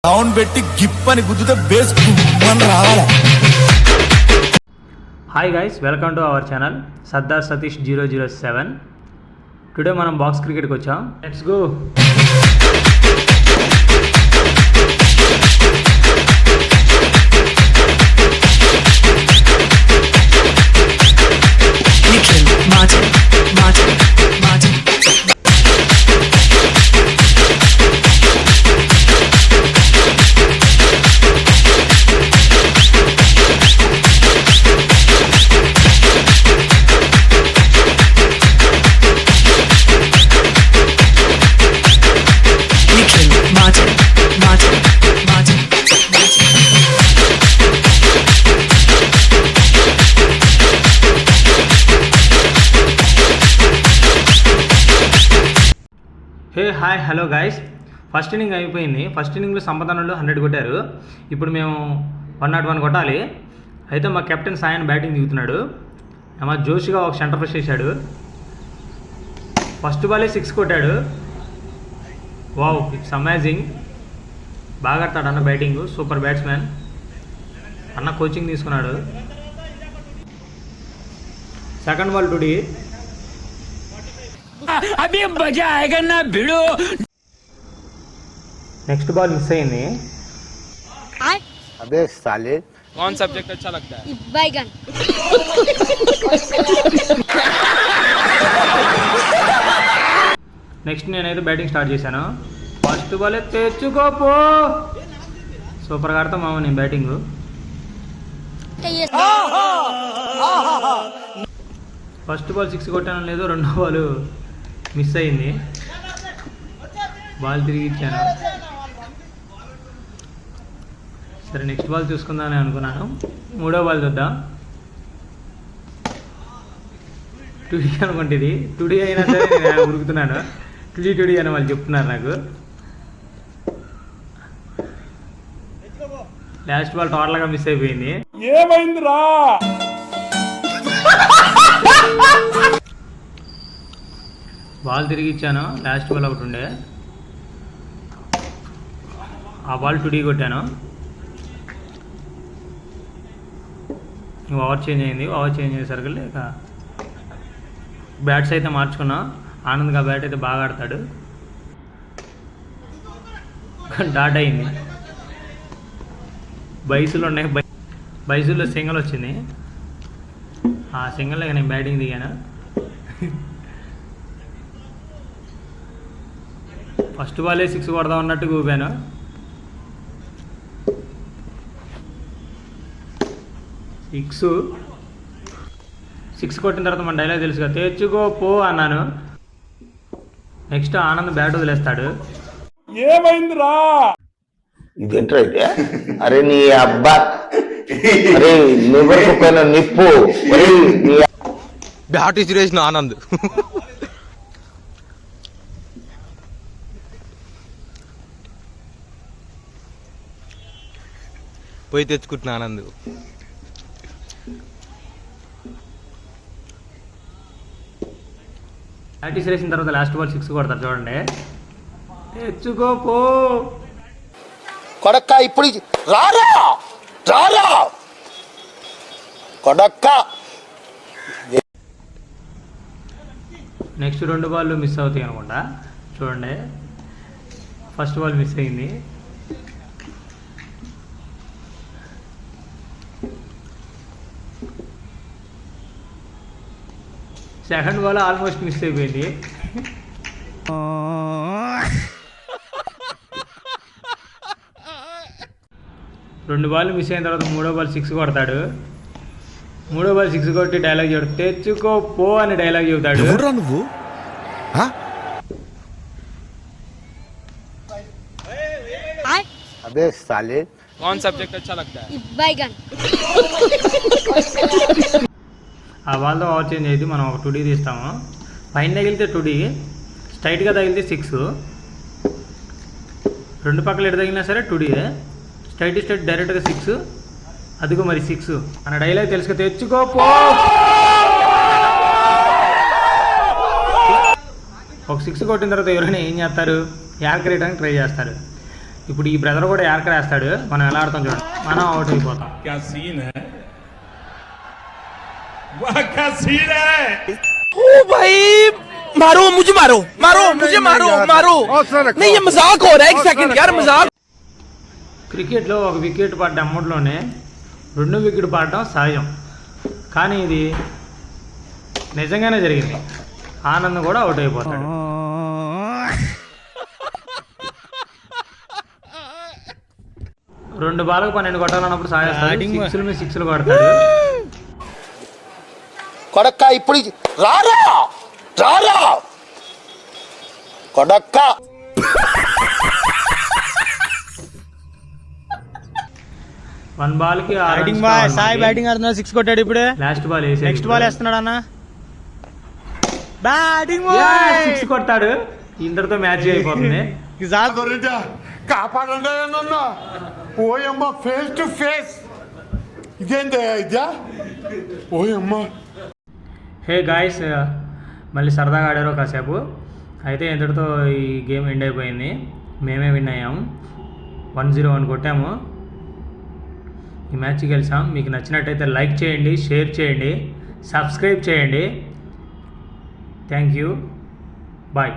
Down పెట్టి gib అని గుద్దుతే base రావాలి. Hi guys, welcome to our channel Sardar Satish 007. Today మనం బాక్స్ క్రికెట్కి వచ్చాం. Let's go. Hey hi hello guys, first inning అయిపోయింది. ఫస్ట్ ఇన్నింగ్లో సంపదనులు 100 కొట్టారు. ఇప్పుడు మేము 101 కొట్టాలి. అయితే మా కెప్టెన్ సాయన్ బ్యాటింగ్ దిగుతున్నాడు. మా జోష్గా ఒక సెంటర్ ఫ్రెష్ చేశాడు. ఫస్ట్ బాలే 6 కొట్టాడు. Wow, it's amazing. బాగా ఆడతాడు అన్న బ్యాటింగ్, సూపర్ బ్యాట్స్మెన్ అన్న. కోచింగ్ తీసుకున్నాడు. సెకండ్ బాల్ టుడి. అభి మజా ఆయేగా నా భిడో. నెక్స్ట్ బాల్ మిస్ అయింది. अबे साले कौन सब्जेक्ट अच्छा लगता है? बैगन. నెక్స్ట్ నేనైతే బ్యాటింగ్ స్టార్ట్ చేశాను. ఫస్ట్ బాల్ తెచ్చుకోపో. సూపర్గా ఆడతాం మామ నేను బ్యాటింగ్. ఫస్ట్ బాల్ 6 కొట్టాను లేదు, రెండో బాల్ మిస్ అయింది. బాల్ తిరిగి ఇచ్చాను. సరే నెక్స్ట్ బాల్ చూసుకుందామని అనుకున్నాను. మూడో బాల్ చూద్దాం. టుడీ అనుకుంటే ఇది టుడీ అయినా సరే నేను ఉరుకుతున్నాను. టుడీ అని వాళ్ళు చెప్తున్నారు నాకు. లాస్ట్ బాల్ టోటల్గా మిస్ అయిపోయింది. ఏమైందిరా? బాల్ తిరిగి ఇచ్చాను. లాస్ట్ బాల్ ఒకటి ఉండే, ఆ బాల్ టుడీ కొట్టాను. ఓవర్ చేంజ్ అయింది. ఓవర్ చేంజ్ అయ్యేసరికి లేక బ్యాట్స్ అయితే మార్చుకున్నా. ఆనంద్గా బ్యాట్ అయితే బాగా ఆడతాడు. డాట్ అయింది. బైసులు ఉన్నాయి. బైసుల్లో సింగల్ వచ్చింది. ఆ సింగల్లో నేను బ్యాటింగ్ దిగాను. ఫస్ట్ బాలే 6 కొడదాం అన్నట్టు ఊపాను. సిక్స్ కొట్టిన తర్వాత మన డైలాగ్ తెలుసుగా, తెచ్చుకో పో అన్నాను. నెక్స్ట్ ఆనంద్ బ్యాట్ వదిలేస్తాడు. ఏమైందిరా? ఇదేంట్రా అయితే? అరే నీ అబ్బా, అరే నువ్వు పైన నిప్పు. బ్యాట్ ఇసిరేసిన ఆనంద్. పోయి తెచ్చుకుంటున్నా ఆనంద్. బ్యాట్ ఇసిరేసిన తర్వాత లాస్ట్ బాల్ 6 కొడతారు చూడండి. తెచ్చుకో పో కొడక్క. ఇప్పుడు రారా రారా కొడక్క. నెక్స్ట్ 2 బాల్ మిస్ అవుతాయి అనుకుంటా. చూడండి, ఫస్ట్ బాల్ మిస్ అయింది. సెకండ్ బాల్ ఆల్మోస్ట్ మిస్ అయిపోయింది. రెండు బాల్ మిస్ అయిన తర్వాత మూడో బాల్ 6 కొడతాడు. మూడో బాల్ 6 కొట్టి డైలాగ్ చెబుతాడు, తెచ్చుకో పో అని డైలాగ్ చెబుతాడు. నువ్వు अबे साले कौन सब्जेक्ट अच्छा लगता है? बैगन. ఆ బాల్తో ఓవర్ చేంజ్ అయితే మనం ఒక టుడీ తీస్తాము. పైన తగిలితే టుడీ, స్ట్రైట్గా తగిలితే 6. రెండు పక్కల ఎటు తగిలినా సరే టుడీ. స్ట్రైట్ డైరెక్ట్గా 6. అదిగో మరి 6 అన్న డైలాగ్ తెలుసుక, తెచ్చుకో పో. ఒక 6 కొట్టిన తర్వాత ఎవరైనా ఏం చేస్తారు, యార్కర్ వేయడానికి ట్రై చేస్తారు. ఇప్పుడు ఈ బ్రదర్ కూడా యార్కర్ వేస్తాడు, మనం ఎలా ఆడతాం చూడండి, మనం అవుట్ అయిపోతాం. क्या सीन है वाह क्या सीन है ओ भाई मारो मुझे मारो मारो मुझे मारो मारो नहीं ये मजाक हो रहा है एक सेकंड यार मजाक. క్రికెట్లో ఒక వికెట్ పడ్డ అమౌంట్లోనే 2 వికెట్ పడడం సహజం, కానీ ఇది నిజంగానే జరిగింది. ఆనంద్ కూడా అవుట్ అయిపోతాడు. రెండు బాలకు 12 కొట్టాలన్నప్పుడు సాయేస్తాడు, 6ల మీద 6లు కొడతాడు. కొడక్క ఇప్పుడు రారా రారా కొడక్క. వన్ బాల్కి సాయి బ్యాటింగ్ ఆడుతున్నాడు, 6 కొట్టాడు. ఇప్పుడే లాస్ట్ బాల్ వేసి నెక్స్ట్ బాల్ వేస్తున్నాడు అన్న. బ్యాటింగ్ 6 కొడతాడు. ఇంతటితో మ్యాచ్ అయిపోతుంది. కాపాడండి నన్ను ఓయమ్మ ఫేస్ టు ఫేస్ ఇదేంటి ఇదా ఓయమ్మ. హే గాయస్, మళ్ళీ సరదాగా ఆడారు కాసేపు. అయితే ఇంతటితో ఈ గేమ్ ఎండ్ అయిపోయింది. మేమే విన్ అయ్యాము, 101 కొట్టాము. ఈ మ్యాచ్ గెలిచాం. మీకు నచ్చినట్టయితే లైక్ చేయండి, షేర్ చేయండి, సబ్స్క్రైబ్ చేయండి. Thank you, bye.